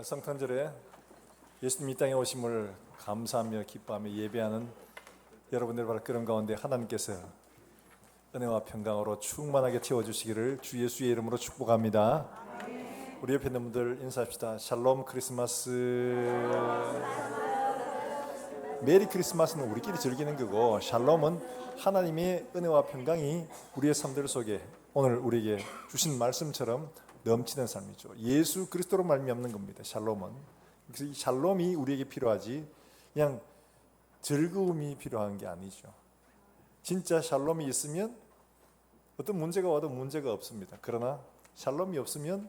성탄절에 예수님 이 땅에 오심을 감사하며 기뻐하며 예배하는 여러분들 바로 그런 가운데 하나님께서 은혜와 평강으로 충만하게 채워주시기를 주 예수의 이름으로 축복합니다. 우리 옆에 있는 분들 인사합시다. 샬롬 크리스마스. 메리 크리스마스는 우리끼리 즐기는 거고, 샬롬은 하나님의 은혜와 평강이 우리의 삶들 속에 오늘 우리에게 주신 말씀처럼 넘치는 삶이죠. 예수 그리스도로 말미암는 겁니다. 샬롬은. 그래서 이 샬롬이 우리에게 필요하지 그냥 즐거움이 필요한 게 아니죠. 진짜 샬롬이 있으면 어떤 문제가 와도 문제가 없습니다. 그러나 샬롬이 없으면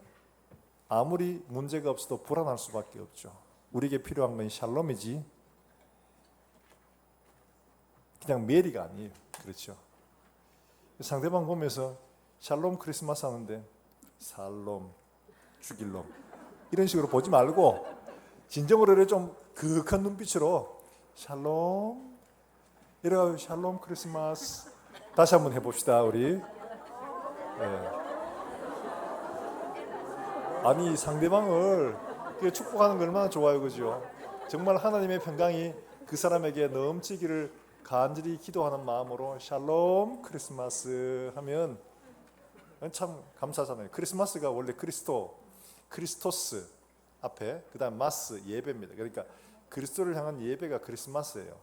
아무리 문제가 없어도 불안할 수밖에 없죠. 우리에게 필요한 건 샬롬이지 그냥 메리가 아니에요. 그렇죠. 상대방 보면서 샬롬 크리스마스 하는데 살롬, 죽일 놈 이런 식으로 보지 말고 진정으로 좀 그윽한 눈빛으로 샬롬 이래가 샬롬 크리스마스 다시 한번 해봅시다 우리. 아니 상대방을 축복하는 거 얼마나 좋아요, 그죠? 정말 하나님의 평강이 그 사람에게 넘치기를 간절히 기도하는 마음으로 샬롬 크리스마스 하면 참 감사하잖아요. 크리스마스가 원래 크리스토스 앞에 그다음 마스 예배입니다. 그러니까 그리스도를 향한 예배가 크리스마스예요.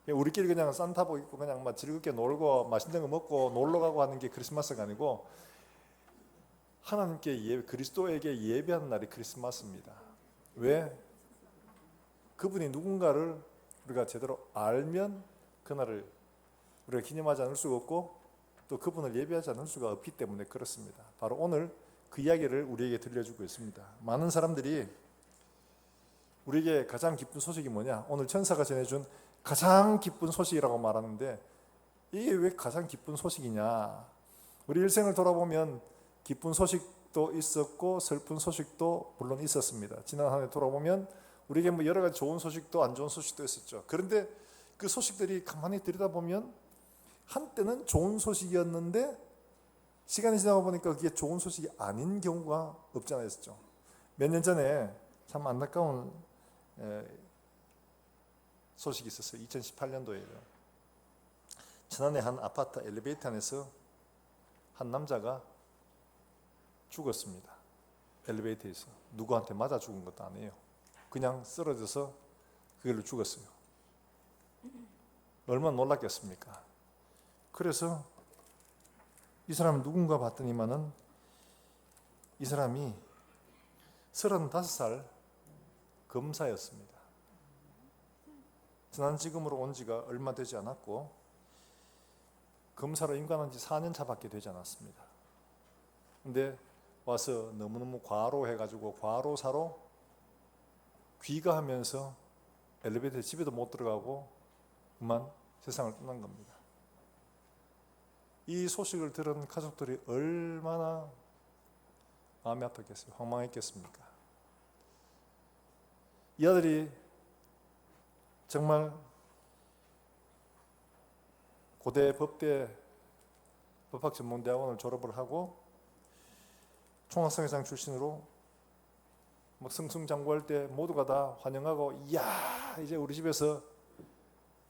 우리끼리 그냥 산타복 입고 그냥 막 즐겁게 놀고 맛있는 거 먹고 놀러 가고 하는 게 크리스마스가 아니고 하나님께 그리스도에게 예배하는 날이 크리스마스입니다. 왜? 그분이 누군가를 우리가 제대로 알면 그날을 우리가 기념하지 않을 수가 없고 또 그분을 예배하지 않을 수가 없기 때문에 그렇습니다. 바로 오늘 그 이야기를 우리에게 들려주고 있습니다. 많은 사람들이 우리에게 가장 기쁜 소식이 뭐냐? 오늘 천사가 전해준 가장 기쁜 소식이라고 말하는데 이게 왜 가장 기쁜 소식이냐? 우리 일생을 돌아보면 기쁜 소식도 있었고 슬픈 소식도 물론 있었습니다. 지난 한 해 돌아보면 우리에게 뭐 여러 가지 좋은 소식도 안 좋은 소식도 있었죠. 그런데 그 소식들이 가만히 들여다보면 한때는 좋은 소식이었는데 시간이 지나고 보니까 그게 좋은 소식이 아닌 경우가 없지 않아 있었죠. 몇 년 전에 참 안타까운 소식이 있었어요. 2018년도에요. 천안의 한 아파트 엘리베이터 안에서 한 남자가 죽었습니다. 엘리베이터에서. 누구한테 맞아 죽은 것도 아니에요. 그냥 쓰러져서 그걸로 죽었어요. 얼마나 놀랐겠습니까? 그래서 이 사람은 누군가 봤더니만은 이 사람이 35살 검사였습니다. 지난지검으로 온 지가 얼마 되지 않았고 검사로 임관한 지 4년 차밖에 되지 않았습니다. 근데 와서 너무너무 과로해가지고 과로사로 귀가하면서 엘리베이터에 집에도 못 들어가고 그만 세상을 떠난 겁니다. 이 소식을 들은 가족들이 얼마나 마음이 아팠겠어요. 황망했겠습니까? 이 아들이 정말 고대 법대 법학전문대학원을 졸업을 하고 총학생회장 출신으로 막 승승장구할 때 모두가 다 환영하고 이야 이제 우리 집에서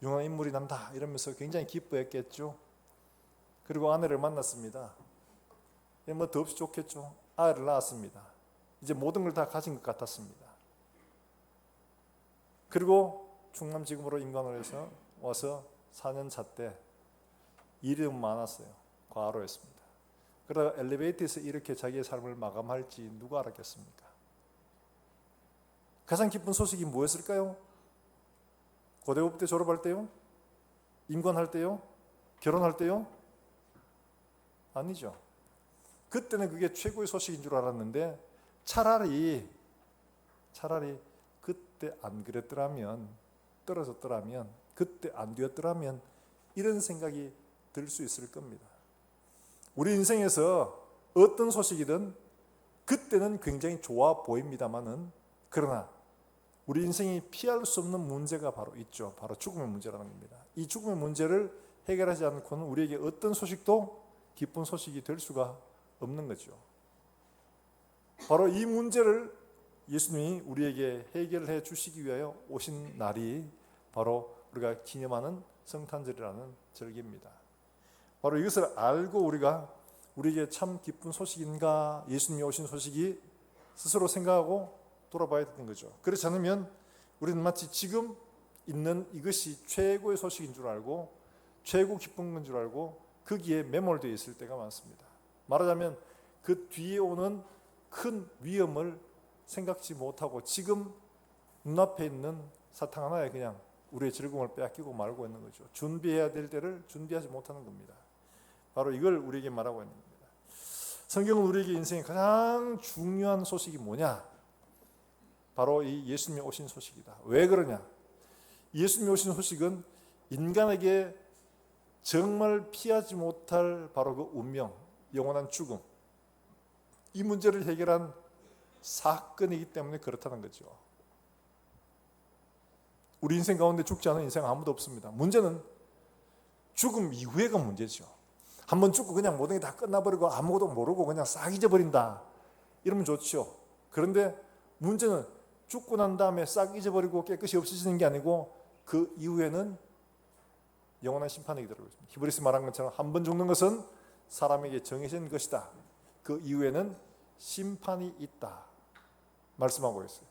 융한 인물이 난다 이러면서 굉장히 기뻐했겠죠. 그리고 아내를 만났습니다. 뭐 더없이 좋겠죠. 아이를 낳았습니다. 이제 모든 걸 다 가진 것 같았습니다. 그리고 충남지검으로 임관을 해서 와서 4년 차 때 일이 너무 많았어요. 과로했습니다. 그러다가 엘리베이터에서 이렇게 자기의 삶을 마감할지 누가 알았겠습니까? 가장 기쁜 소식이 뭐였을까요? 고대법대 졸업할 때요? 임관할 때요? 결혼할 때요? 아니죠. 그때는 그게 최고의 소식인 줄 알았는데 차라리 그때 안 그랬더라면 떨어졌더라면 그때 안 되었더라면 이런 생각이 들 수 있을 겁니다. 우리 인생에서 어떤 소식이든 그때는 굉장히 좋아 보입니다만은 그러나 우리 인생이 피할 수 없는 문제가 바로 있죠. 바로 죽음의 문제라는 겁니다. 이 죽음의 문제를 해결하지 않고는 우리에게 어떤 소식도 기쁜 소식이 될 수가 없는 거죠. 바로 이 문제를 예수님이 우리에게 해결해 주시기 위하여 오신 날이 바로 우리가 기념하는 성탄절이라는 절기입니다. 바로 이것을 알고 우리가 우리에게 참 기쁜 소식인가, 예수님이 오신 소식이 스스로 생각하고 돌아봐야 되는 거죠. 그렇지 않으면 우리는 마치 지금 있는 이것이 최고의 소식인 줄 알고 최고 기쁜 건 줄 알고 거기에 매몰되어 있을 때가 많습니다. 말하자면 그 뒤에 오는 큰 위험을 생각지 못하고 지금 눈앞에 있는 사탕 하나에 그냥 우리의 즐거움을 빼앗기고 말고 있는 거죠. 준비해야 될 때를 준비하지 못하는 겁니다. 바로 이걸 우리에게 말하고 있는 겁니다. 성경은 우리에게 인생의 가장 중요한 소식이 뭐냐? 바로 이 예수님이 오신 소식이다. 왜 그러냐? 예수님이 오신 소식은 인간에게 정말 피하지 못할 바로 그 운명, 영원한 죽음, 이 문제를 해결한 사건이기 때문에 그렇다는 거죠. 우리 인생 가운데 죽지 않은 인생 아무도 없습니다. 문제는 죽음 이후에가 문제죠. 한번 죽고 그냥 모든 게 다 끝나버리고 아무것도 모르고 그냥 싹 잊어버린다, 이러면 좋죠. 그런데 문제는 죽고 난 다음에 싹 잊어버리고 깨끗이 없어지는 게 아니고 그 이후에는 영원한 심판이 들어오고 있습니다. 히브리서 말한 것처럼 한 번 죽는 것은 사람에게 정해진 것이다. 그 이후에는 심판이 있다 말씀하고 있어요.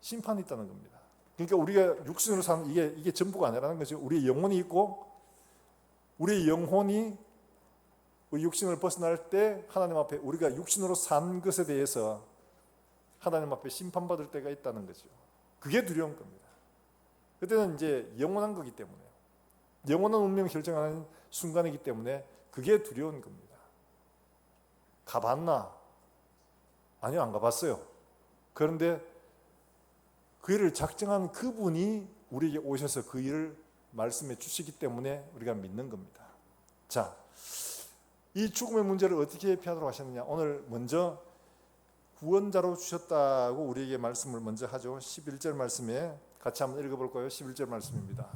심판이 있다는 겁니다. 그러니까 우리가 육신으로 사는 이게 전부가 아니라는 거죠. 우리의 영혼이 있고 우리의 영혼이 우리 육신을 벗어날 때 하나님 앞에 우리가 육신으로 산 것에 대해서 하나님 앞에 심판받을 때가 있다는 거죠. 그게 두려운 겁니다. 그때는 이제 영원한 거기 때문에, 영원한 운명을 결정하는 순간이기 때문에 그게 두려운 겁니다. 가봤나? 아니요, 안 가봤어요. 그런데 그 일을 작정한 그분이 우리에게 오셔서 그 일을 말씀해 주시기 때문에 우리가 믿는 겁니다. 자, 이 죽음의 문제를 어떻게 피하도록 하셨느냐? 오늘 먼저 구원자로 주셨다고 우리에게 말씀을 먼저 하죠. 11절 말씀에 같이 한번 읽어볼까요? 11절 말씀입니다.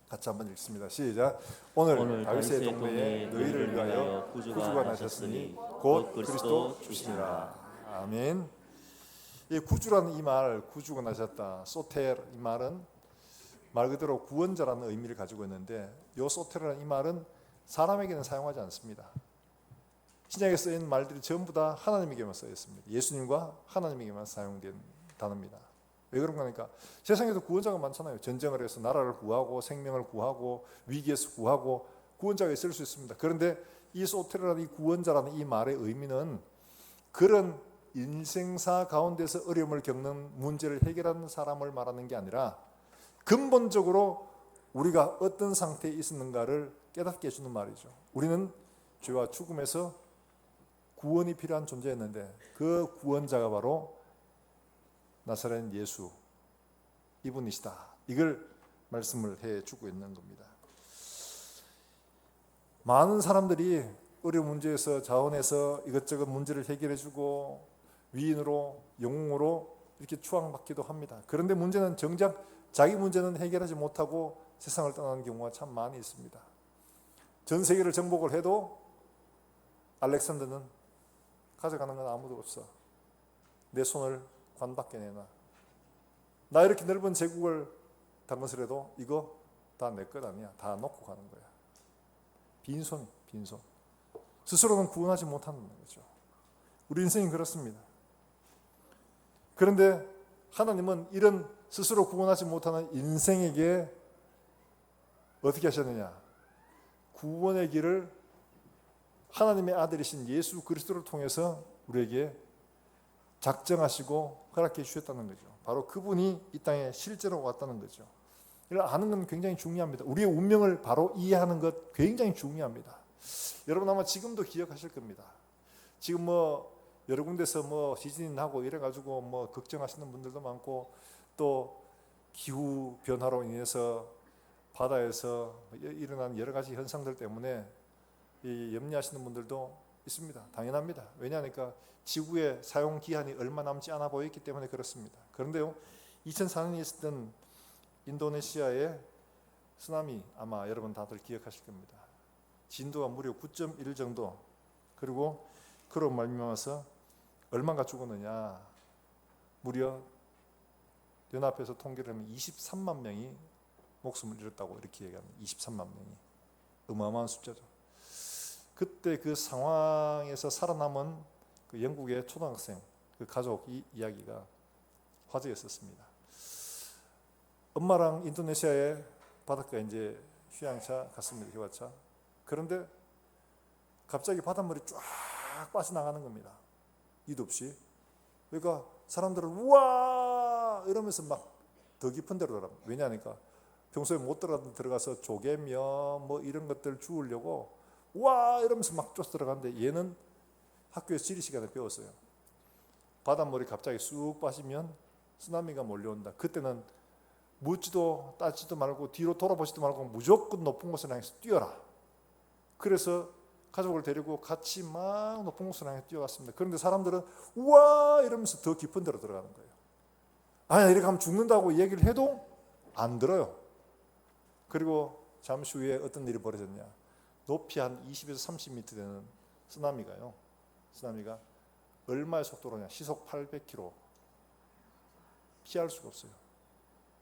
같이 한번 읽습니다. 시작. 오늘 다윗의 동네에 너희를 위하여 구주가 나셨으니 곧 그리스도 주시니라. 아멘. 이 구주라는 이 말, 구주가 나셨다, 소텔, 이 말은 말 그대로 구원자라는 의미를 가지고 있는데, 이 소텔이라는 이 말은 사람에게는 사용하지 않습니다. 신약에 쓰인 말들이 전부 다 하나님에게만 쓰여 있습니다. 예수님과 하나님에게만 사용된 단어입니다. 왜 그런가 하니까 세상에도 구원자가 많잖아요. 전쟁을 해서 나라를 구하고 생명을 구하고 위기에서 구하고 구원자가 있을 수 있습니다. 그런데 이 소테라는 이 구원자라는 이 말의 의미는 그런 인생사 가운데서 어려움을 겪는 문제를 해결하는 사람을 말하는 게 아니라 근본적으로 우리가 어떤 상태에 있었는가를 깨닫게 해주는 말이죠. 우리는 죄와 죽음에서 구원이 필요한 존재였는데 그 구원자가 바로 나사렛 예수, 이분이시다. 이걸 말씀을 해주고 있는 겁니다. 많은 사람들이 어려운 문제에서 자원해서 이것저것 문제를 해결해주고 위인으로 영웅으로 이렇게 추앙받기도 합니다. 그런데 문제는 정작 자기 문제는 해결하지 못하고 세상을 떠나는 경우가 참 많이 있습니다. 전 세계를 정복을 해도 알렉산더는 가져가는 건 아무도 없어. 내 손을 관 밖에 내놔. 나 이렇게 넓은 제국을 담것이라도 이거 다 내 것 아니야. 다 놓고 가는 거야. 빈손, 빈손. 스스로는 구원하지 못하는 거죠. 우리 인생이 그렇습니다. 그런데 하나님은 이런 스스로 구원하지 못하는 인생에게 어떻게 하셨느냐? 구원의 길을 하나님의 아들이신 예수 그리스도를 통해서 우리에게 작정하시고 허락해 주셨다는 거죠. 바로 그분이 이 땅에 실제로 왔다는 거죠. 이걸 아는 건 굉장히 중요합니다. 우리의 운명을 바로 이해하는 것 굉장히 중요합니다. 여러분 아마 지금도 기억하실 겁니다. 지금 여러 군데서 지진이 나고 이래가지고 걱정하시는 분들도 많고 또 기후 변화로 인해서 바다에서 일어난 여러 가지 현상들 때문에 염려하시는 분들도 있습니다. 당연합니다. 왜냐하니까 지구의 사용 기한이 얼마 남지 않아 보였기 때문에 그렇습니다. 그런데요, 2004년에 있었던 인도네시아의 쓰나미 아마 여러분 다들 기억하실 겁니다. 진도가 무려 9.1 정도, 그리고 그로 말미암아서 얼마가 죽었느냐? 무려 연합회에서 통계를 하면 23만 명이 목숨을 잃었다고 이렇게 얘기합니다. 23만 명이. 어마어마한 숫자죠. 그때 그 상황에서 살아남은 그 영국의 초등학생 그 가족 이야기가 화제였었습니다. 엄마랑 인도네시아의 바닷가에 이제 휴양차 갔습니다. 휴가차. 그런데 갑자기 바닷물이 쫙 빠져나가는 겁니다. 이도 없이. 그러니까 사람들은 우와 이러면서 막 더 깊은 데로 들어갑니다. 왜냐하니까 평소에 못 들어가서 조개며 뭐 이런 것들 주우려고 우와 이러면서 막 쫓아 들어가는데 얘는 학교에서 지리 시간에 배웠어요. 바닷물이 갑자기 쑥 빠지면 쓰나미가 몰려온다. 그때는 묻지도 따지도 말고 뒤로 돌아보지도 말고 무조건 높은 곳을 향해서 뛰어라. 그래서 가족을 데리고 같이 막 높은 곳을 향해 뛰어갔습니다. 그런데 사람들은 우와 이러면서 더 깊은 데로 들어가는 거예요. 아니 이렇게 하면 죽는다고 얘기를 해도 안 들어요. 그리고 잠시 후에 어떤 일이 벌어졌냐. 높이 한 20에서 30m 되는 쓰나미가요. 쓰나미가 얼마의 속도로냐. 시속 800km. 피할 수가 없어요.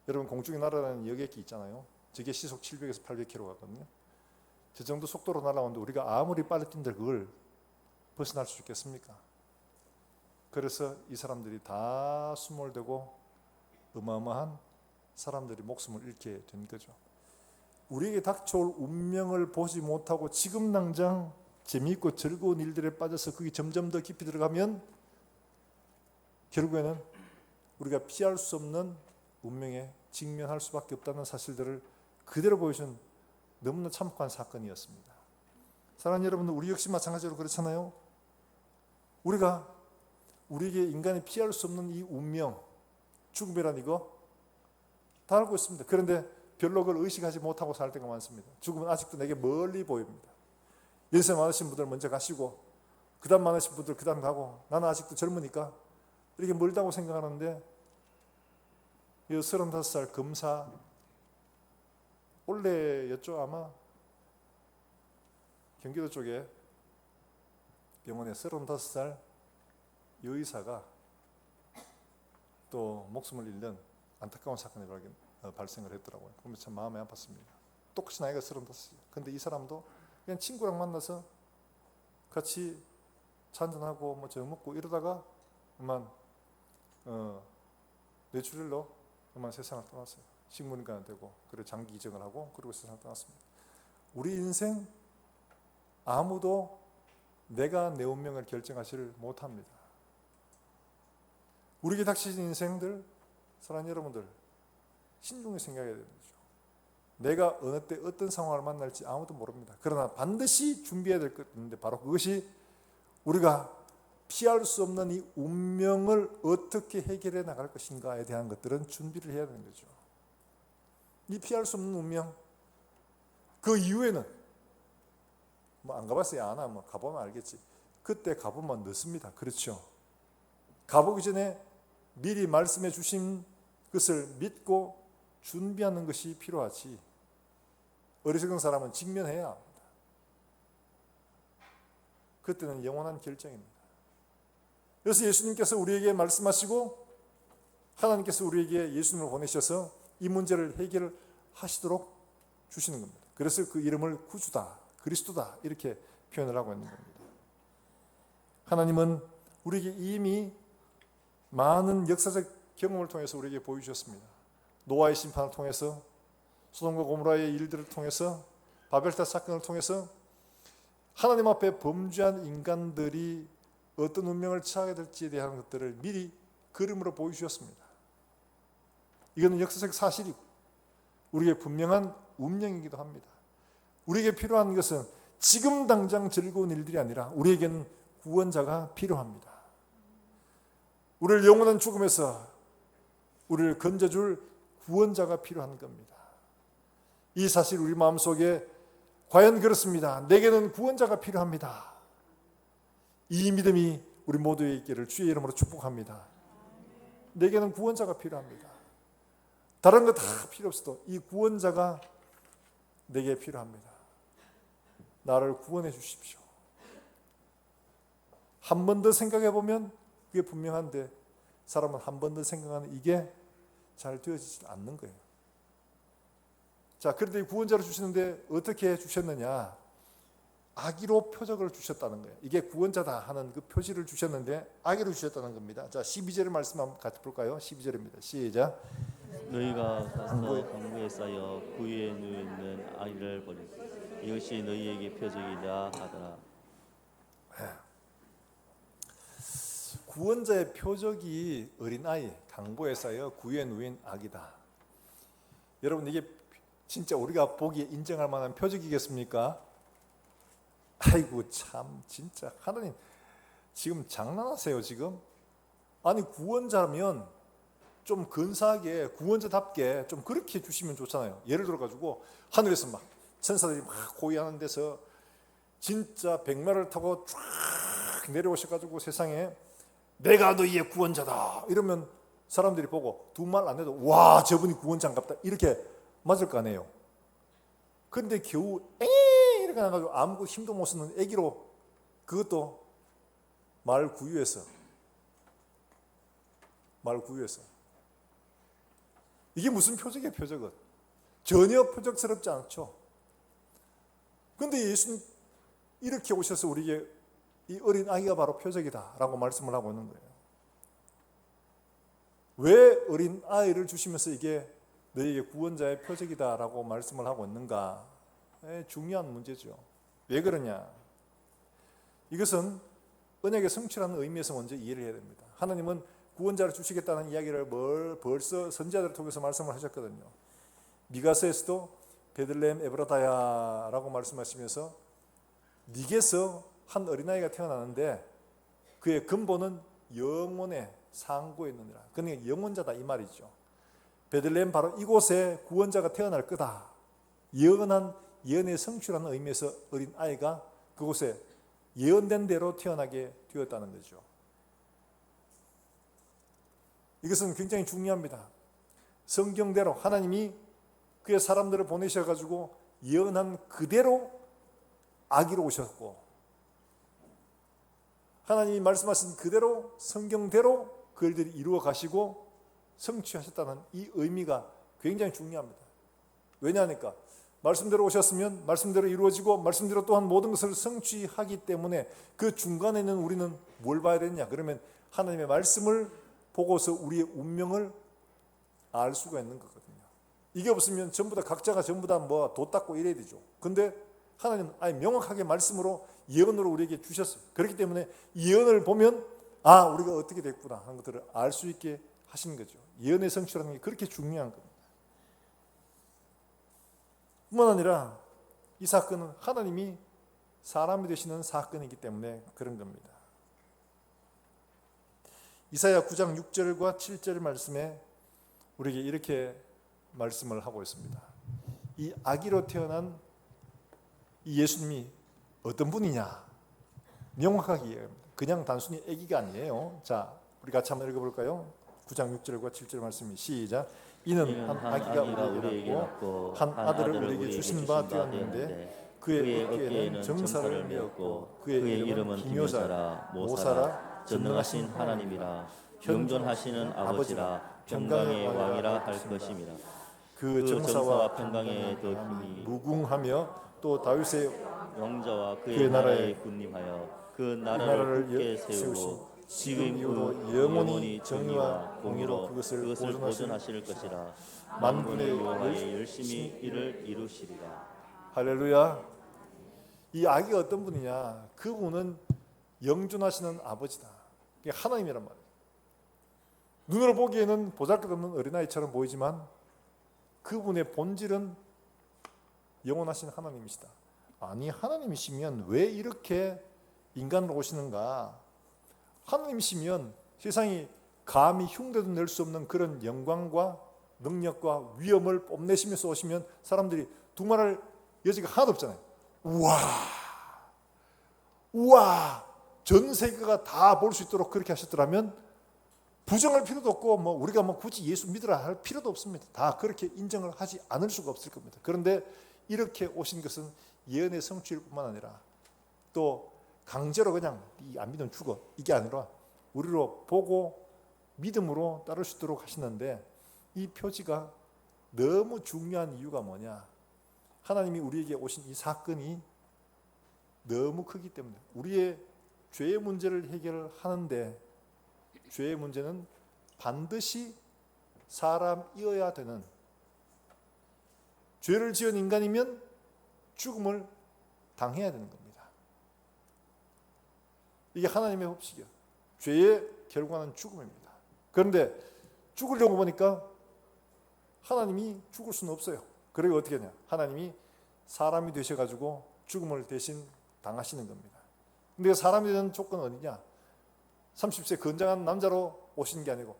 여러분 공중에 날아다니는 여객기 있잖아요. 저게 시속 700에서 800km 가거든요. 저 정도 속도로 날아오는데 우리가 아무리 빨리 뛴들 그걸 벗어날 수 있겠습니까? 그래서 이 사람들이 다 수몰되고 어마어마한 사람들이 목숨을 잃게 된 거죠. 우리에게 닥쳐올 운명을 보지 못하고 지금 당장 재미있고 즐거운 일들에 빠져서 그게 점점 더 깊이 들어가면 결국에는 우리가 피할 수 없는 운명에 직면할 수밖에 없다는 사실들을 그대로 보여준 너무나 참혹한 사건이었습니다. 사랑하는 여러분들, 우리 역시 마찬가지로 그렇잖아요. 우리에게 인간이 피할 수 없는 이 운명, 죽음이란 이거 다 알고 있습니다. 그런데 별로 그걸 의식하지 못하고 살 때가 많습니다. 죽음은 아직도 내게 멀리 보입니다. 연세 많으신 분들 먼저 가시고 그 다음 많으신 분들 그 다음 가고 나는 아직도 젊으니까 이렇게 멀다고 생각하는데 이 35살 검사 올해였죠 아마 경기도 쪽에 병원에 35살 여의사가 또 목숨을 잃는 안타까운 사건이 발생을 했더라고요. 그러면 참 마음이 아팠습니다. 똑같이 나이가 35이에요. 근데 이 사람도 그냥 친구랑 만나서 같이 차 한잔하고 뭐 저녁 먹고 이러다가 그만 뇌출혈로 그만 세상을 떠났어요. 식물인간이 되고 그리고 장기 이식을 하고 그리고 세상을 떠났습니다. 우리 인생 아무도 내가 내 운명을 결정하지를 못합니다. 우리에게 닥치는 인생들, 사랑하는 여러분들 신중히 생각해야 되는 거죠. 내가 어느 때 어떤 상황을 만날지 아무도 모릅니다. 그러나 반드시 준비해야 될 것 있는데 바로 그것이 우리가 피할 수 없는 이 운명을 어떻게 해결해 나갈 것인가에 대한 것들은 준비를 해야 되는 거죠. 이 피할 수 없는 운명, 그 이후에는 뭐 안 가봤어요. 안 하면 가보면 알겠지. 그때 가보면 늦습니다. 그렇죠. 가보기 전에 미리 말씀해 주신 것을 믿고 준비하는 것이 필요하지. 어리석은 사람은 직면해야 합니다. 그때는 영원한 결정입니다. 그래서 예수님께서 우리에게 말씀하시고 하나님께서 우리에게 예수님을 보내셔서 이 문제를 해결하시도록 주시는 겁니다. 그래서 그 이름을 구주다, 그리스도다 이렇게 표현을 하고 있는 겁니다. 하나님은 우리에게 이미 많은 역사적 경험을 통해서 우리에게 보여주셨습니다. 노아의 심판을 통해서, 소돔과 고모라의 일들을 통해서, 바벨탑 사건을 통해서 하나님 앞에 범죄한 인간들이 어떤 운명을 취하게 될지에 대한 것들을 미리 그림으로 보여주셨습니다. 이거는 역사적 사실이고 우리에게 분명한 운명이기도 합니다. 우리에게 필요한 것은 지금 당장 즐거운 일들이 아니라 우리에게는 구원자가 필요합니다. 우리를 영원한 죽음에서 우리를 건져줄 구원자가 필요한 겁니다. 이 사실 우리 마음속에 과연 그렇습니다. 내게는 구원자가 필요합니다. 이 믿음이 우리 모두에 있기를 주의 이름으로 축복합니다. 내게는 구원자가 필요합니다. 다른 거 다 필요 없어도 이 구원자가 내게 필요합니다. 나를 구원해 주십시오. 한 번 더 생각해 보면 그게 분명한데 사람은 한 번 더 생각하는 이게 잘 되어지지 않는 거예요. 자, 그런데 구원자를 주시는데 어떻게 주셨느냐? 아기로 표적을 주셨다는 거예요. 이게 구원자다 하는 그 표시를 주셨는데 아기로 주셨다는 겁니다. 자, 12절의 말씀 한번 같이 볼까요? 12절입니다. 시작. 너희가 가서 강구에 쌓여 구유에 누워 있는 아이를 보리. 이것이 너희에게 표적이라 하더라. 구원자의 표적이 어린아이, 강보에 쌓여 구유에 누인 아기다. 여러분, 이게 진짜 우리가 보기에 인정할 만한 표적이겠습니까? 아이고 참 진짜 하나님 지금 장난하세요 지금? 아니 구원자면 좀 근사하게 구원자답게 좀 그렇게 주시면 좋잖아요. 예를 들어 가지고 하늘에서 막 천사들이 막 고위하는 데서 진짜 백마를 타고 쫙 내려오셔가지고 세상에 내가 너희의 구원자다 이러면 사람들이 보고 두 말 안 해도 와 저분이 구원자인갑다 이렇게 맞을 거 아니에요. 그런데 겨우 이렇게 나가지고 아무 힘도 못 쓰는 애기로 그것도 말 구유해서 이게 무슨 표적이에요? 표적은 전혀 표적스럽지 않죠. 그런데 예수님 이렇게 오셔서 우리에게 이 어린 아기가 바로 표적이다 라고 말씀을 하고 있는 거예요. 왜 어린 아이를 주시면서 이게 너희에게 구원자의 표적이다 라고 말씀을 하고 있는가? 중요한 문제죠. 왜 그러냐? 이것은 언약의 성취라는 의미에서 먼저 이해를 해야 됩니다. 하나님은 구원자를 주시겠다는 이야기를 벌써 선지자들을 통해서 말씀을 하셨거든요. 미가서에서도 베들레헴 에브라다야라고 말씀하시면서 네게서 한 어린아이가 태어나는데 그의 근본은 영원의 상고에 있느니라. 그러니까 영원자다 이 말이죠. 베들레헴 바로 이곳에 구원자가 태어날 거다. 예언한 예언의 성취라는 의미에서 어린 아이가 그곳에 예언된 대로 태어나게 되었다는 거죠. 이것은 굉장히 중요합니다. 성경대로 하나님이 그의 사람들을 보내셔가지고 예언한 그대로 아기로 오셨고 하나님이 말씀하신 그대로 성경대로 그 일들이 이루어 가시고 성취하셨다는 이 의미가 굉장히 중요합니다. 왜냐하니까 말씀대로 오셨으면 말씀대로 이루어지고 말씀대로 또한 모든 것을 성취하기 때문에 그 중간에는 우리는 뭘 봐야 되느냐? 그러면 하나님의 말씀을 보고서 우리의 운명을 알 수가 있는 거거든요. 이게 없으면 전부 다 각자가 전부 다 뭐 도 닦고 이래야 되죠. 근데 하나님은 아예 명확하게 말씀으로 예언으로 우리에게 주셨어요. 그렇기 때문에 예언을 보면 아 우리가 어떻게 됐구나 하는 것들을 알 수 있게 하신 거죠. 예언의 성취라는 게 그렇게 중요한 겁니다. 뿐만 아니라 이 사건은 하나님이 사람이 되시는 사건이기 때문에 그런 겁니다. 이사야 9장 6절과 7절 말씀에 우리에게 이렇게 말씀을 하고 있습니다. 이 아기로 태어난 이 예수님이 어떤 분이냐? 명확하게 이해합니다. 그냥 단순히 아기가 아니에요. 자, 우리 같이 한번 읽어볼까요? 9장 6절과 7절 말씀이 시작. 이는 한 아기가 우리에게 낳고 한 아들을 우리에게 주신 바 되었는데 그의 어깨에는 정사를 메었고 그의 이름은 기묘자라 모사라 전능하신 하나님이라 영존하시는 아버지라 평강의 왕이라 할 것임이라. 그 정사와 평강에 더 힘이 무궁하며 또 다윗의 왕자와 그의 나라에 군림하여 그 나라를 굳게 세우고 지금 이후로 영원히 정의와 공의로 그것을 보존하실 것이라. 만군의 여호와의 열심히 이를 이루시리라. 할렐루야. 이 아기가 어떤 분이냐? 그분은 영존하시는 아버지다. 이게 하나님이란 말이에요. 눈으로 보기에는 보잘것없는 어린아이처럼 보이지만 그분의 본질은 영원하신 하나님이시다. 아니 하나님이시면 왜 이렇게 인간으로 오시는가? 하나님이시면 세상이 감히 흉내도 낼 수 없는 그런 영광과 능력과 위엄을 뽐내시면서 오시면 사람들이 두말할 여지가 하나도 없잖아요. 우와 전 세계가 다 볼 수 있도록 그렇게 하셨더라면 부정할 필요도 없고 뭐 우리가 뭐 굳이 예수 믿으라 할 필요도 없습니다. 다 그렇게 인정을 하지 않을 수가 없을 겁니다. 그런데 이렇게 오신 것은 예언의 성취일 뿐만 아니라 또 강제로 그냥 안 믿으면 죽어 이게 아니라 우리로 보고 믿음으로 따를 수 있도록 하시는데, 이 표지가 너무 중요한 이유가 뭐냐? 하나님이 우리에게 오신 이 사건이 너무 크기 때문에, 우리의 죄의 문제를 해결하는데, 죄의 문제는 반드시 사람이어야 되는, 죄를 지은 인간이면 죽음을 당해야 되는 겁니다. 이게 하나님의 법칙이에요. 죄의 결과는 죽음입니다. 그런데 죽으려고 보니까 하나님이 죽을 수는 없어요. 그리고 어떻게 하냐? 하나님이 사람이 되셔가지고 죽음을 대신 당하시는 겁니다. 근데 사람이 되는 조건은 어디냐? 30세 건장한 남자로 오신 게 아니고,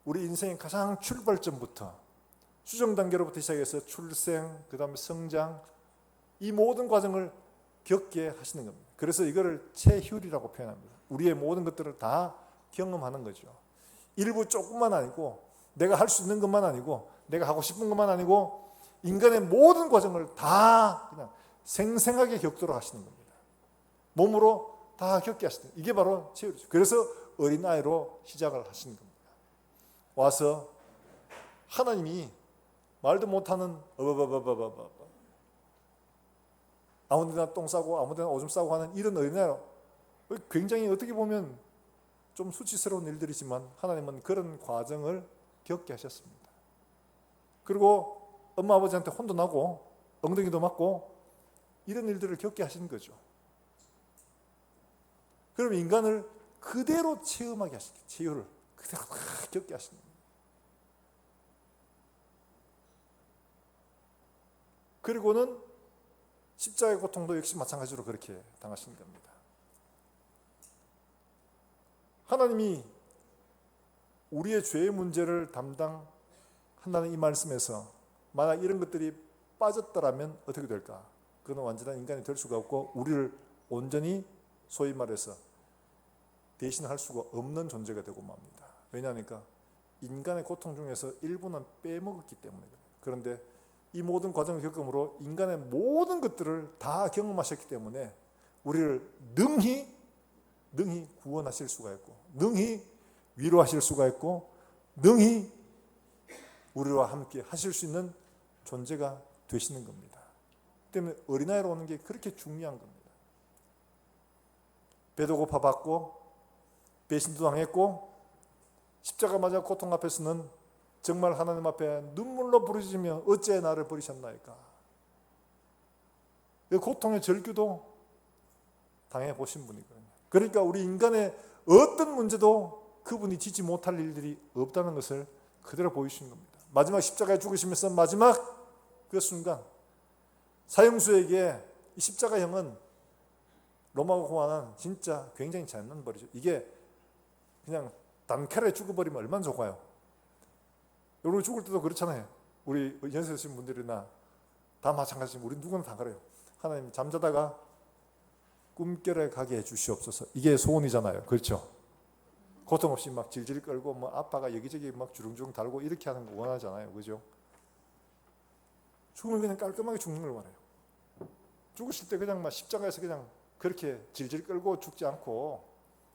우리 인생의 가장 출발점부터, 수정 단계로부터 시작해서 출생, 그 다음에 성장, 이 모든 과정을 겪게 하시는 겁니다. 그래서 이거를 체휴리라고 표현합니다. 우리의 모든 것들을 다 경험하는 거죠. 일부 조금만 아니고, 내가 할 수 있는 것만 아니고, 내가 하고 싶은 것만 아니고, 인간의 모든 과정을 다 그냥 생생하게 겪도록 하시는 겁니다. 몸으로 다 겪게 하시는, 이게 바로 체휴리죠. 그래서 어린아이로 시작을 하시는 겁니다. 와서 하나님이 말도 못하는 아무데나 똥 싸고 아무데나 오줌 싸고 하는 이런 어린아이로, 굉장히 어떻게 보면 좀 수치스러운 일들이지만 하나님은 그런 과정을 겪게 하셨습니다. 그리고 엄마 아버지한테 혼도 나고 엉덩이도 맞고 이런 일들을 겪게 하신 거죠. 그럼 인간을 그대로 체험하게 하시는, 체유를 그대로 겪게 하시는 겁니다. 그리고는 십자가의 고통도 역시 마찬가지로 그렇게 당하신 겁니다. 하나님이 우리의 죄의 문제를 담당한다는 이 말씀에서 만약 이런 것들이 빠졌더라면 어떻게 될까? 그는 완전한 인간이 될 수가 없고, 우리를 온전히 소위 말해서 대신할 수가 없는 존재가 되고 맙니다. 왜냐하니까 인간의 고통 중에서 일부는 빼먹었기 때문에 그래요. 그런데 이 모든 과정을 겪음으로 인간의 모든 것들을 다 경험하셨기 때문에 우리를 능히 구원하실 수가 있고, 능히 위로하실 수가 있고, 능히 우리와 함께 하실 수 있는 존재가 되시는 겁니다. 때문에 어린아이로 오는 게 그렇게 중요한 겁니다. 배도 고파봤고 배신도 당했고 십자가 맞아 고통 앞에서는 정말 하나님 앞에 눈물로 부르짖으며 어찌 나를 버리셨나이까. 그 고통의 절규도 당해보신 분이거든요. 그러니까 우리 인간의 어떤 문제도 그분이 지지 못할 일들이 없다는 것을 그대로 보여주신 겁니다. 마지막 십자가에 죽으시면서 마지막 그 순간 사형수에게 이 십자가형은 로마 공화는 진짜 굉장히 잔인한 벌이죠. 이게 그냥 단칼에 죽어버리면 얼마나 좋아요. 여러분 죽을 때도 그렇잖아요. 우리 연세드신 분들이나 다 마찬가지지만 우리 누구나 다 그래요. 하나님 잠자다가 꿈결에 가게 해주시옵소서. 이게 소원이잖아요. 그렇죠? 고통 없이 막 질질 끌고 뭐 아빠가 여기저기 막 주렁주렁 달고 이렇게 하는 거 원하잖아요. 그죠? 죽으면 그냥 깔끔하게 죽는 걸 원해요. 죽으실 때 그냥 막 십자가에서 그냥 그렇게 질질 끌고 죽지 않고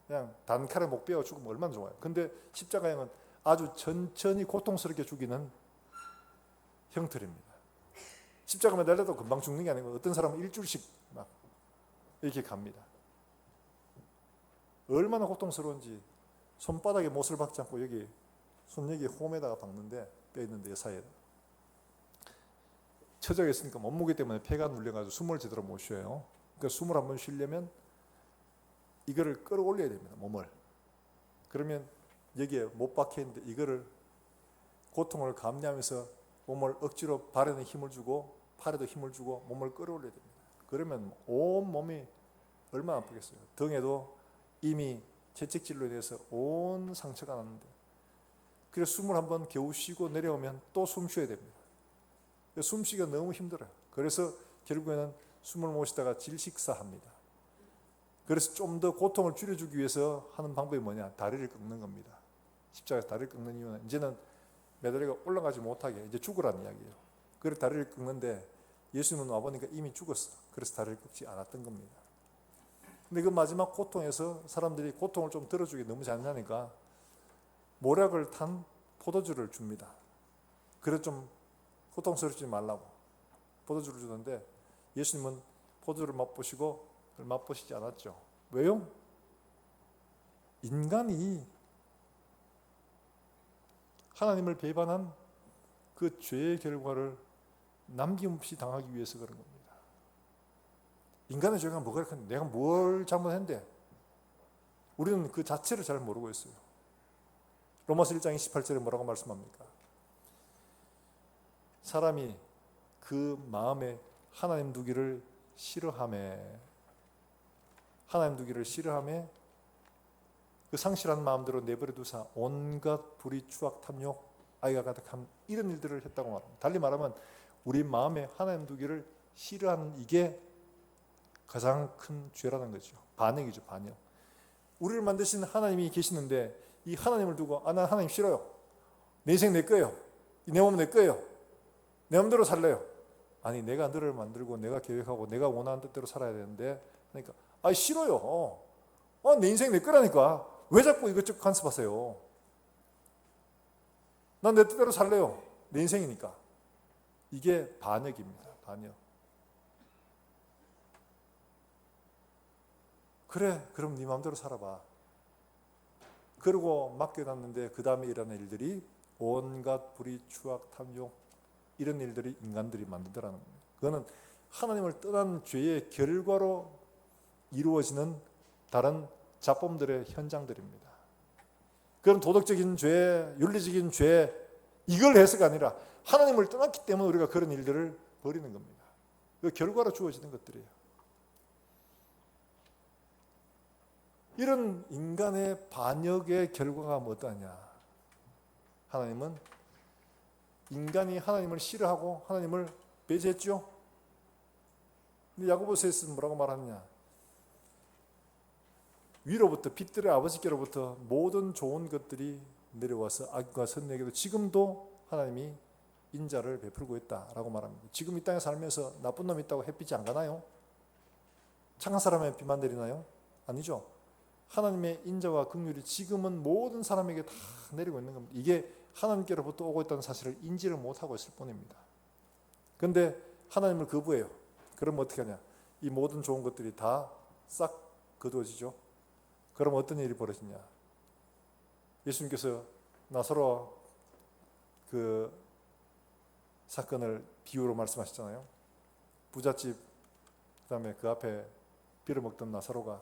그냥 단칼에 목 베어 죽으면 얼마나 좋아요. 근데 십자가형은 아주 천천히 고통스럽게 죽이는 형틀입니다. 십자가만 달려도 금방 죽는 게 아니고 어떤 사람은 일주일씩 막 이렇게 갑니다. 얼마나 고통스러운지 손바닥에 못을 박지 않고 여기 손 여기 홈에다가 박는데 뼈 있는데 사이에 처져 있으니까 몸무게 때문에 폐가 눌려가지고 숨을 제대로 못 쉬어요. 그러니까 숨을 한번 쉬려면 이거를 끌어올려야 됩니다. 몸을. 그러면 여기에 못 박혀 있는데 이거를 고통을 감내하면서 몸을 억지로 발에는 힘을 주고 팔에도 힘을 주고 몸을 끌어올려야 됩니다. 그러면 온 몸이 얼마나 아프겠어요. 등에도 이미 채찍질로 인해서 온 상처가 났는데 그래서 숨을 한번 겨우 쉬고 내려오면 또 숨 쉬어야 됩니다. 숨쉬기가 너무 힘들어요. 그래서 결국에는 숨을 못 쉬다가 질식사합니다. 그래서 좀 더 고통을 줄여주기 위해서 하는 방법이 뭐냐? 다리를 꺾는 겁니다. 십자가에서 다리를 꺾는 이유는 이제는 메다리가 올라가지 못하게 이제 죽으라는 이야기예요. 그래서 다리를 꺾는데 예수님은 와보니까 이미 죽었어. 그래서 다리를 꺾지 않았던 겁니다. 근데 그 마지막 고통에서 사람들이 고통을 좀 덜어주기 너무 잔인하니까 모략을 탄 포도주를 줍니다. 그래 좀 고통스럽지 말라고 포도주를 주는데 예수님은 포도주를 맛보시고 그걸 맛보시지 않았죠. 왜요? 인간이 하나님을 배반한 그 죄의 결과를 남김없이 당하기 위해서 그런 겁니다. 인간의 죄가 뭐가 이렇게 내가 뭘 잘못했는데 우리는 그 자체를 잘 모르고 있어요. 로마서 1장 28절에 뭐라고 말씀합니까? 사람이 그 마음에 하나님 두기를 싫어하매 그 상실한 마음대로 내버려 두사 온갖 불의, 추악, 탐욕, 아이가 가득한 이런 일들을 했다고 말합니다. 달리 말하면 우리 마음에 하나님 두기를 싫어하는 이게 가장 큰 죄라는 거죠. 반역이죠, 반역. 우리를 만드신 하나님이 계시는데 이 하나님을 두고 난 하나님 싫어요. 내 인생 내 거예요. 내 몸 내 거예요. 내 마음대로 살래요. 아니 내가 너를 만들고 내가 계획하고 내가 원하는 뜻대로 살아야 되는데 그러니까 싫어요. 내 인생 내 거라니까. 왜 자꾸 이것저것 간섭하세요? 난 내 뜻대로 살래요. 내 인생이니까. 이게 반역입니다. 반역. 그래, 그럼 네 마음대로 살아봐. 그러고 맡겨놨는데 그 다음에 일어나는 일들이 온갖 불의, 추악, 탐욕 이런 일들이 인간들이 만들더라는 거예요. 그거는 하나님을 떠난 죄의 결과로 이루어지는 다른 잡범들의 현장들입니다. 그런 도덕적인 죄, 윤리적인 죄 이걸 해서가 아니라 하나님을 떠났기 때문에 우리가 그런 일들을 벌이는 겁니다. 그 결과로 주어지는 것들이에요. 이런 인간의 반역의 결과가 뭐다냐? 하나님은 인간이 하나님을 싫어하고 하나님을 배제했죠. 근데 야고보서에서는 뭐라고 말하느냐? 위로부터 빛들의 아버지께로부터 모든 좋은 것들이 내려와서 악과 선에게도 지금도 하나님이 인자를 베풀고 있다라고 말합니다. 지금 이 땅에 살면서 나쁜 놈이 있다고 햇빛이 안 가나요? 착한 사람의 빛만 내리나요? 아니죠. 하나님의 인자와 긍휼이 지금은 모든 사람에게 다 내리고 있는 겁니다. 이게 하나님께로부터 오고 있다는 사실을 인지를 못하고 있을 뿐입니다. 그런데 하나님을 거부해요. 그러면 어떻게 하냐? 이 모든 좋은 것들이 다 싹 거두어지죠. 그럼 어떤 일이 벌어지냐? 예수님께서 나사로 그 사건을 비유로 말씀하셨잖아요. 부잣집 그다음에 그 앞에 빌어먹던 나사로가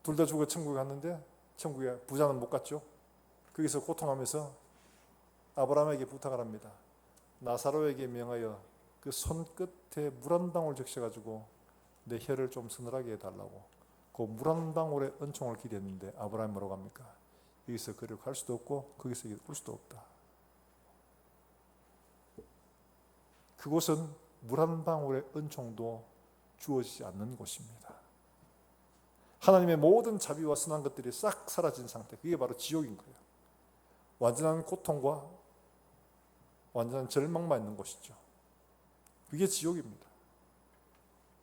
둘 다 죽어 천국에 갔는데 천국에 부자는 못 갔죠. 거기서 고통하면서 아브라함에게 부탁을 합니다. 나사로에게 명하여 그 손끝에 물 한 방울 적셔가지고 내 혀를 좀 서늘하게 해달라고. 그 물 한 방울의 은총을 기대했는데 아브라함이 뭐라고 합니까? 여기서 그를 갈 수도 없고 거기서 올 수도 없다. 그곳은 물 한 방울의 은총도 주어지지 않는 곳입니다. 하나님의 모든 자비와 선한 것들이 싹 사라진 상태, 그게 바로 지옥인 거예요. 완전한 고통과 완전한 절망만 있는 곳이죠. 그게 지옥입니다.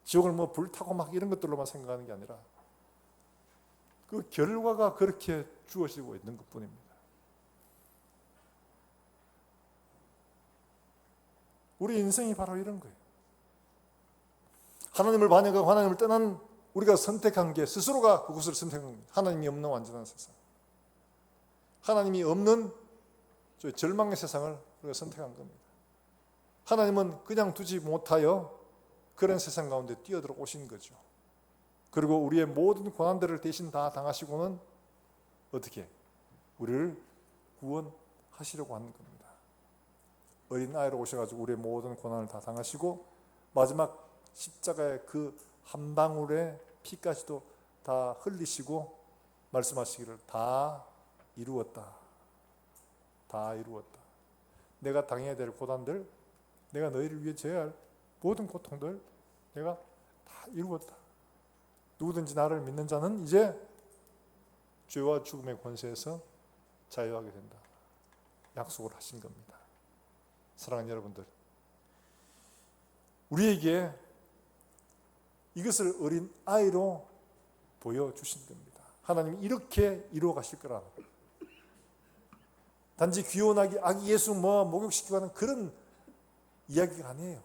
지옥을 뭐 불타고 막 이런 것들로만 생각하는 게 아니라 그 결과가 그렇게 주어지고 있는 것뿐입니다. 우리 인생이 바로 이런 거예요. 하나님을 반역하고 하나님을 떠난 우리가 선택한 게 스스로가 그것을 선택한 겁니다. 하나님이 없는 완전한 세상. 하나님이 없는 절망의 세상을 우리가 선택한 겁니다. 하나님은 그냥 두지 못하여 그런 세상 가운데 뛰어들어 오신 거죠. 그리고 우리의 모든 고난들을 대신 다 당하시고는 어떻게? 우리를 구원하시려고 하는 겁니다. 어린 아이로 오셔가지고 우리의 모든 고난을 다 당하시고 마지막 십자가의 그 한 방울의 피까지도 다 흘리시고 말씀하시기를 다 이루었다. 다 이루었다. 내가 당해야 될 고난들, 내가 너희를 위해 져야 할 모든 고통들 내가 다 이루었다. 누구든지 나를 믿는 자는 이제 죄와 죽음의 권세에서 자유하게 된다. 약속을 하신 겁니다. 사랑하는 여러분들, 우리에게 이것을 어린 아이로 보여주신 겁니다. 하나님이 이렇게 이루어 가실 거라. 단지 귀여운 아기 예수 목욕시키고 하는 그런 이야기가 아니에요.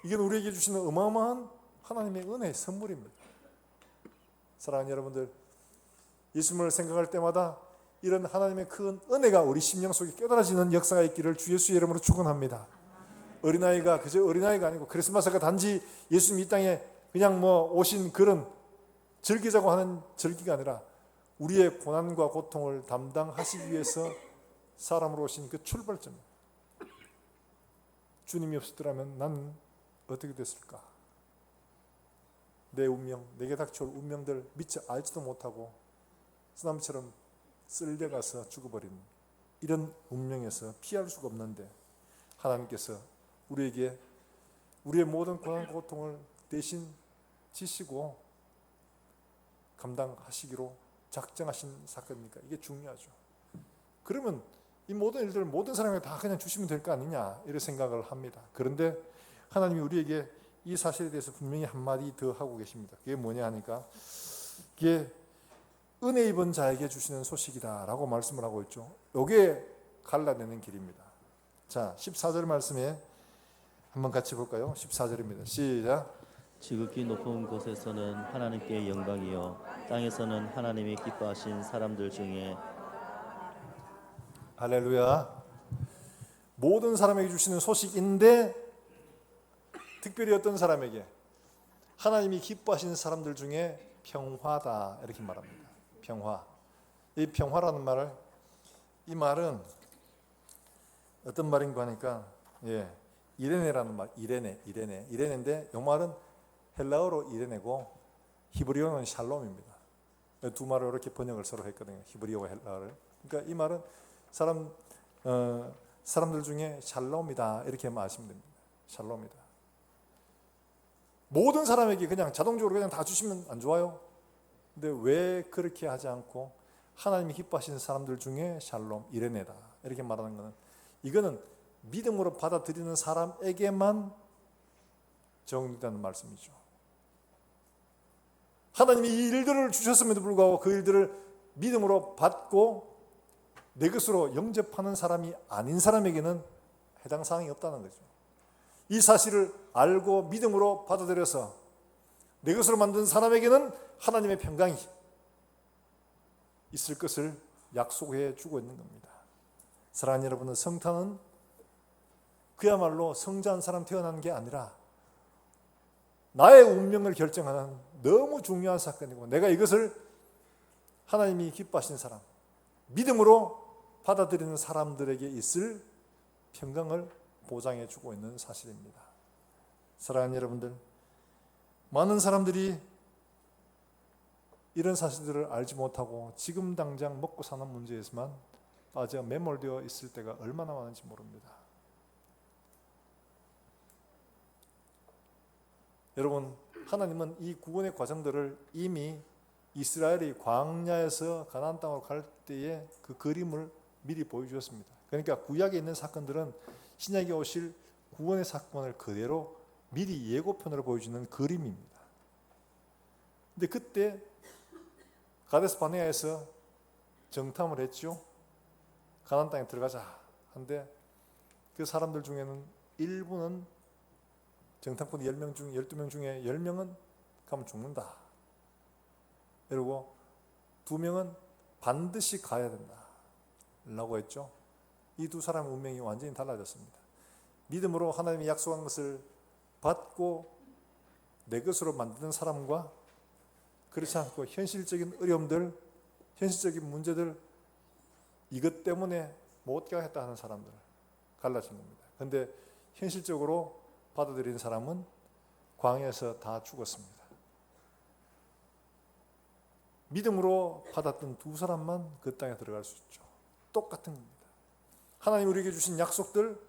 이건 우리에게 주시는 어마어마한 하나님의 은혜의 선물입니다. 사랑하는 여러분들, 예수님을 생각할 때마다 이런 하나님의 큰 은혜가 우리 심령 속에 깨달아지는 역사가 있기를 주 예수의 이름으로 축원합니다. 어린아이가 그저 어린아이가 아니고 크리스마스가 단지 예수님 이 땅에 그냥 오신 그런 즐기자고 하는 절기가 아니라 우리의 고난과 고통을 담당하시기 위해서 사람으로 오신 그 출발점. 주님이 없었더라면 난 어떻게 됐을까? 내 운명, 내게 닥쳐올 운명들 미처 알지도 못하고 쓰나미처럼 쓸려가서 죽어버린 이런 운명에서 피할 수가 없는데 하나님께서 우리에게 우리의 모든 고난 고통을 대신 지시고 감당하시기로 작정하신 사건이니까 이게 중요하죠. 그러면 이 모든 일들을 모든 사람에게 다 그냥 주시면 될 거 아니냐 이런 생각을 합니다. 그런데 하나님이 우리에게 이 사실에 대해서 분명히 한마디 더 하고 계십니다. 그게 뭐냐 하니까 이게 은혜 입은 자에게 주시는 소식이다 라고 말씀을 하고 있죠. 이게 갈라내는 길입니다. 자, 14절 말씀에 한번 같이 볼까요? 14절입니다. 시작. 지극히 높은 곳에서는 하나님께 영광이요 땅에서는 하나님이 기뻐하신 사람들 중에 할렐루야. 모든 사람에게 주시는 소식인데 특별히 어떤 사람에게 하나님이 기뻐하시는 사람들 중에 평화다 이렇게 말합니다. 평화. 이 평화라는 말을 이 말은 어떤 말인가 하니까 이레네라는 말, 이레네인데 이 말은 헬라어로 이레네고 히브리어는 샬롬입니다. 두 말을 이렇게 번역을 서로 했거든요. 히브리어와 헬라어를. 그러니까 이 말은 사람들 중에 샬롬이다 이렇게 말하시면 됩니다. 샬롬이다. 모든 사람에게 그냥 자동적으로 그냥 다 주시면 안 좋아요? 근데 왜 그렇게 하지 않고 하나님이 기뻐하시는 사람들 중에 샬롬, 이레네다 이렇게 말하는 것은 이거는 믿음으로 받아들이는 사람에게만 적용된다는 말씀이죠. 하나님이 이 일들을 주셨음에도 불구하고 그 일들을 믿음으로 받고 내 것으로 영접하는 사람이 아닌 사람에게는 해당 사항이 없다는 거죠. 이 사실을 알고 믿음으로 받아들여서 내 것으로 만든 사람에게는 하나님의 평강이 있을 것을 약속해 주고 있는 겁니다. 사랑하는 여러분은 성탄은 그야말로 성자한 사람 태어난 게 아니라 나의 운명을 결정하는 너무 중요한 사건이고 내가 이것을 하나님이 기뻐하시는 사람, 믿음으로 받아들이는 사람들에게 있을 평강을 보장해 주고 있는 사실입니다. 사랑하는 여러분들, 많은 사람들이 이런 사실들을 알지 못하고 지금 당장 먹고 사는 문제에서만 빠져 매몰되어 있을 때가 얼마나 많은지 모릅니다. 여러분, 하나님은 이 구원의 과정들을 이미 이스라엘이 광야에서 가나안 땅으로 갈 때의 그 그림을 미리 보여주었습니다. 그러니까 구약에 있는 사건들은 신약에 오실 구원의 사건을 그대로 미리 예고편으로 보여주는 그림입니다. 근데 그때 가데스 바네아에서 정탐을 했죠. 가나안 땅에 들어가자 한데 그 사람들 중에는 일부는 정탐꾼 10명 중 12명 중에 10명은 가면 죽는다. 그리고 2명은 반드시 가야 된다. 라고 했죠. 이 두 사람의 운명이 완전히 달라졌습니다. 믿음으로 하나님이 약속한 것을 받고 내 것으로 만드는 사람과 그렇지 않고 현실적인 어려움들, 현실적인 문제들 이것 때문에 못 가겠다 하는 사람들 갈라진 겁니다. 그런데 현실적으로 받아들인 사람은 광야에서 다 죽었습니다. 믿음으로 받았던 두 사람만 그 땅에 들어갈 수 있죠. 똑같은 겁니다. 하나님 우리에게 주신 약속들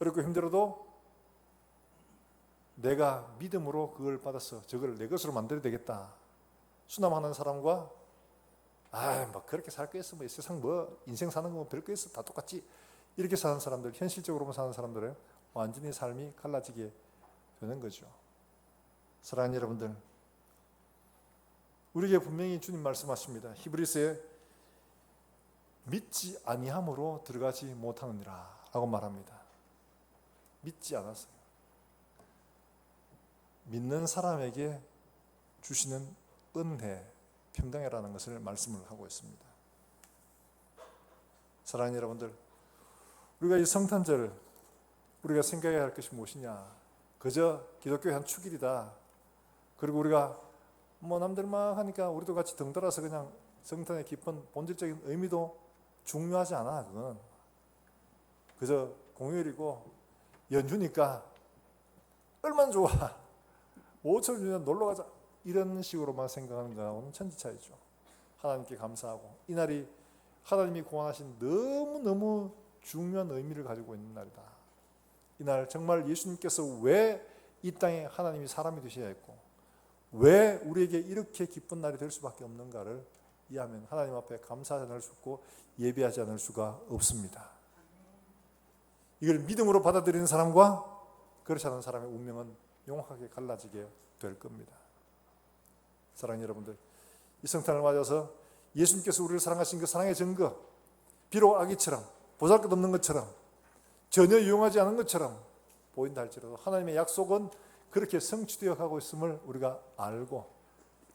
어렵고 힘들어도 내가 믿음으로 그걸 받아서 저걸 내 것으로 만들어야 되겠다. 수남하는 사람과 뭐 그렇게 살 거였어. 뭐 세상 인생 사는 거 별 거 있어. 다 똑같지. 이렇게 사는 사람들, 현실적으로만 사는 사람들은 완전히 삶이 갈라지게 되는 거죠. 사랑하는 여러분들, 우리에게 분명히 주님 말씀하십니다. 히브리서에 믿지 아니함으로 들어가지 못하느니라 라고 말합니다. 믿지 않았어요. 믿는 사람에게 주시는 은혜, 평강이라는 것을 말씀을 하고 있습니다. 사랑하는 여러분들, 우리가 이 성탄절 우리가 생각해야 할 것이 무엇이냐? 그저 기독교의 한 축일이다. 그리고 우리가 남들 막 하니까 우리도 같이 덩달아서 그냥 성탄의 깊은 본질적인 의미도 중요하지 않아. 그건 그저 공휴일이고 연휴니까 얼마나 좋아, 5천 주년 놀러 가자, 이런 식으로만 생각하는 거하고는 천지 차이죠. 하나님께 감사하고 이 날이 하나님이 고안하신 너무너무 중요한 의미를 가지고 있는 날이다. 이날 정말 예수님께서 왜 이 땅에 하나님이 사람이 되셔야 했고 왜 우리에게 이렇게 기쁜 날이 될 수밖에 없는가를 이해하면 하나님 앞에 감사하지 않을 수 없고 예배하지 않을 수가 없습니다. 이걸 믿음으로 받아들이는 사람과 그렇지 않은 사람의 운명은 명확하게 갈라지게 될 겁니다. 사랑하는 여러분들, 이 성탄을 맞아서 예수님께서 우리를 사랑하신 그 사랑의 증거, 비록 아기처럼 보잘것없는 것처럼 전혀 유용하지 않은 것처럼 보인다 할지라도 하나님의 약속은 그렇게 성취되어 가고 있음을 우리가 알고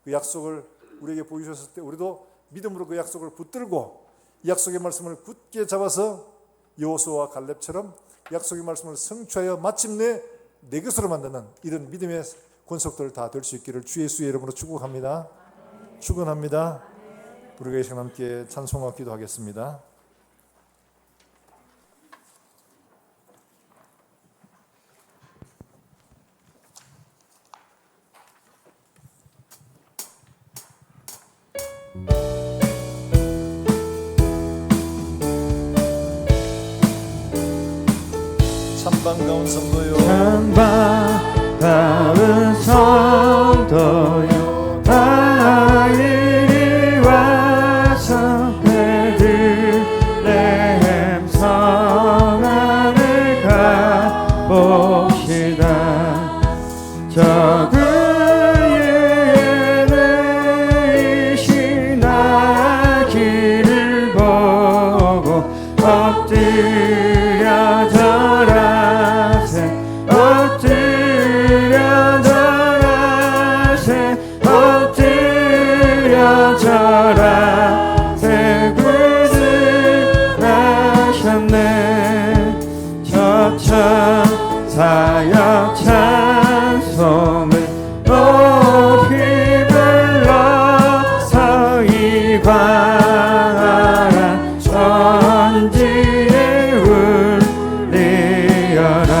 그 약속을 우리에게 보여주셨을 때 우리도 믿음으로 그 약속을 붙들고 이 약속의 말씀을 굳게 잡아서 여호수아와 갈렙처럼 약속의 말씀을 성취하여 마침내 내 것으로 만드는 이런 믿음의 권속들 다 될 수 있기를 주 예수의 이름으로 축복합니다. 축원합니다. 우리가 이 시간 함께 찬송하고 기도하겠습니다. 찬반가운 성도요, 찬반가운 성도요, 다 이리 와서 베들레헴 성 안을 가봅시다. 저 그의 이신 아기를 보고 엎드려 절하세, 엎드려 절하세, 엎드려 절하세. 구주하셨네. 저천사역 찬송을 높이 불러 서이 광활한 천지에 울리어라.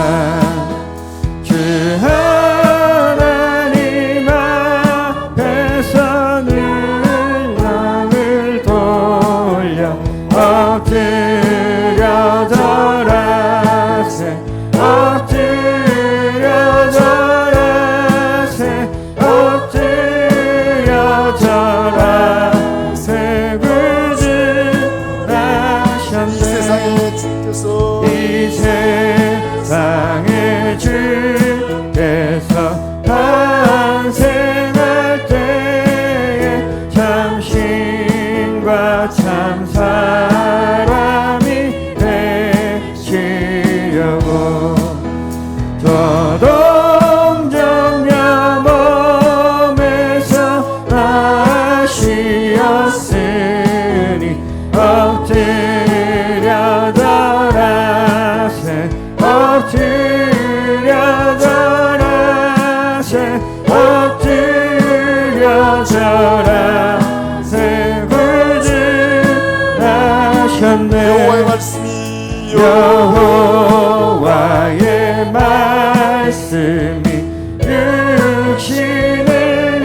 주 하나님 앞에서 늘 영을 돌려 엎드려 절하세, 엎드려 절하세, 엎드려 절하세. 구주하셨네. 세상의 주께서 이 세상의 주께서 탄생할 때에 참신과 참사람이 되시려고 저동정녀 몸에서 나시었으니 엎드려 절하세, 엎드려 절하세, 엎드려 절하세. 구주하셨네. 여호와의 말씀이 여호와의 말씀이 육신을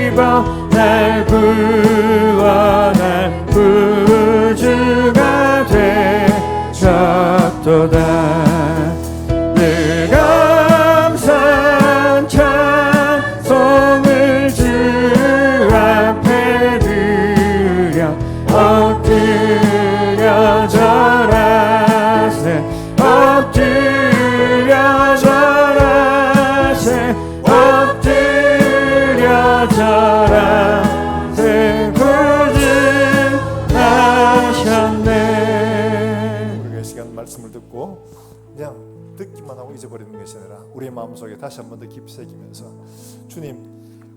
입어 날 구원할 구주가 되셨도다. 늘 감사한 찬송을 주 앞에 드려 엎드려 절하 그냥 듣기만 하고 잊어버리는 것이 아니라 우리의 마음속에 다시 한 번 더 깊이 새기면서 주님,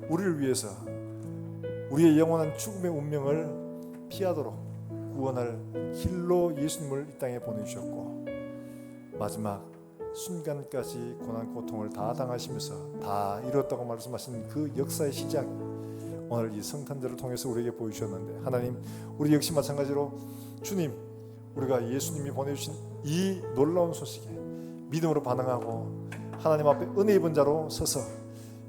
우리를 위해서 우리의 영원한 죽음의 운명을 피하도록 구원할 길로 예수님을 이 땅에 보내주셨고 마지막 순간까지 고난 고통을 다 당하시면서 다 이뤘다고 말씀하신 그 역사의 시작, 오늘 이 성탄절을 통해서 우리에게 보여주셨는데 하나님, 우리 역시 마찬가지로 주님, 우리가 예수님이 보내주신 이 놀라운 소식에 믿음으로 반응하고 하나님 앞에 은혜 입은 자로 서서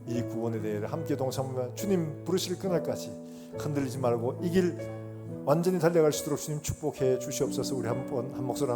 이 구원에 대해 함께 동참하며 주님 부르실 그날까지 흔들리지 말고 이 길 완전히 달려갈 수 있도록 주님 축복해 주시옵소서. 우리 한 목소리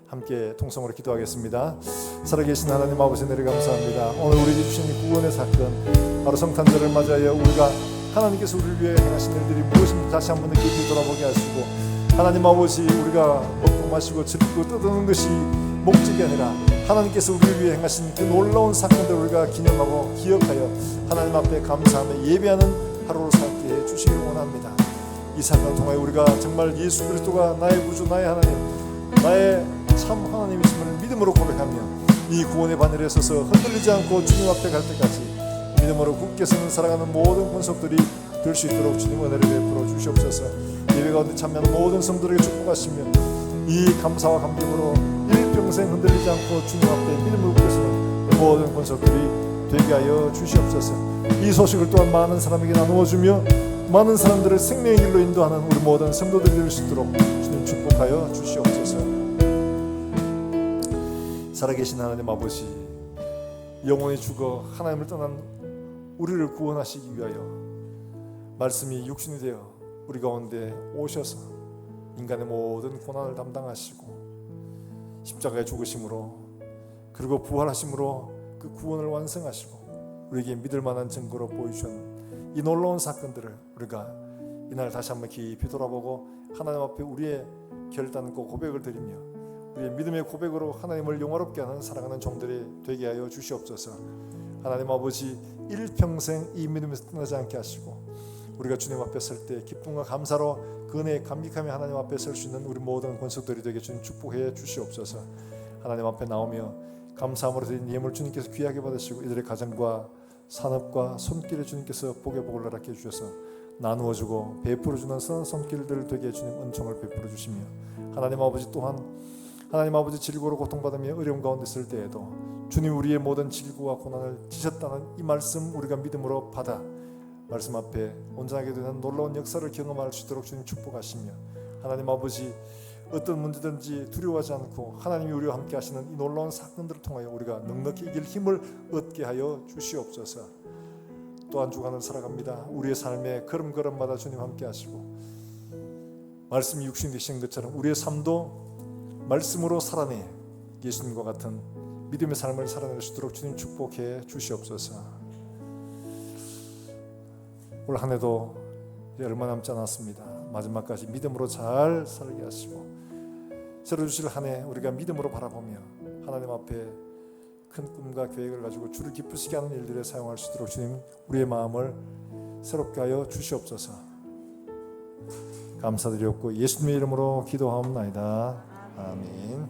함께 통성으로 기도하겠습니다. 살아계신 하나님 아버지, 내리 감사합니다. 오늘 우리에게 주신 이 구원의 사건, 바로 성탄절을 맞이하여 우리가 하나님께서 우리를 위해 행하신 일들이 무엇인지 다시 한번 깊이 돌아보게 하시고, 하나님 아버지, 우리가 먹고 마시고 즐기고 떠드는 것이 목적이 아니라 하나님께서 우리를 위해 행하신 그 놀라운 사건들을 우리가 기념하고 기억하여 하나님 앞에 감사하며 예배하는 하루로 살게 해 주시길 원합니다. 이 사건을 통하여 우리가 정말 예수 그리스도가 나의 구주, 나의 하나님, 나의 참 하나님이심을 믿음으로 고백하며 이 구원의 바늘에 서서 흔들리지 않고 주님 앞에 갈 때까지 믿음으로 굳게 서는 살아가는 모든 권속들이 될 수 있도록 주님 은혜를 베풀어 주시옵소서. 예배 가운데 참여하는 모든 성도들에게 축복하시며 이 감사와 감격으로 일평생 흔들리지 않고 주님 앞에 믿음으로 굳게 서는 모든 권속들이 되게 하여 주시옵소서. 이 소식을 또한 많은 사람에게 나누어주며 많은 사람들을 생명의 길로 인도하는 우리 모든 성도들이 될 수 있도록 주님 축복하여 주시옵소서. 살아계신 하나님 아버지, 영원히 죽어 하나님을 떠난 우리를 구원하시기 위하여 말씀이 육신이 되어 우리 가운데 오셔서 인간의 모든 고난을 담당하시고 십자가에 죽으심으로 그리고 부활하심으로 그 구원을 완성하시고 우리에게 믿을 만한 증거로 보여주셨는 이 놀라운 사건들을 우리가 이날 다시 한번 깊이 돌아보고 하나님 앞에 우리의 결단과 고백을 드리며 우리의 믿음의 고백으로 하나님을 영화롭게 하는 살아가는 종들이 되게 하여 주시옵소서. 하나님 아버지, 일평생 이 믿음에서 떠나지 않게 하시고 우리가 주님 앞에 설 때 기쁨과 감사로 그 은혜에 감격하며 하나님 앞에 설 수 있는 우리 모든 권속들이 되게 주님 축복해 주시옵소서. 하나님 앞에 나오며 감사함으로 드린 예물 주님께서 귀하게 받으시고 이들의 가정과 산업과 손길에 주님께서 복의 복을 허락해 주셔서 나누어주고 베풀어주는 선한 손길들 되게 주님 은총을 베풀어 주시며 하나님 아버지 또한 하나님 아버지 질고로 고통받으며 어려움 가운데 있을 때에도 주님 우리의 모든 질고와 고난을 지셨다는 이 말씀 우리가 믿음으로 받아 말씀 앞에 온전하게 되는 놀라운 역사를 경험할 수 있도록 주님 축복하시며 하나님 아버지 어떤 문제든지 두려워하지 않고 하나님이 우리와 함께 하시는 이 놀라운 사건들을 통하여 우리가 넉넉히 이길 힘을 얻게 하여 주시옵소서. 또한 주간을 살아갑니다. 우리의 삶의 걸음걸음마다 주님 함께 하시고 말씀이 육신이 되신 것처럼 우리의 삶도 말씀으로 살아내 예수님과 같은 믿음의 삶을 살아낼 수 있도록 주님 축복해 주시옵소서. 올 한 해도 얼마 남지 않았습니다. 마지막까지 믿음으로 잘 살게 하시고 새로 주실 한 해 우리가 믿음으로 바라보며 하나님 앞에 큰 꿈과 계획을 가지고 주를 기쁘시게 하는 일들에 사용할 수 있도록 주님 우리의 마음을 새롭게 하여 주시옵소서. 감사드렸고 예수님의 이름으로 기도하옵나이다. 아멘.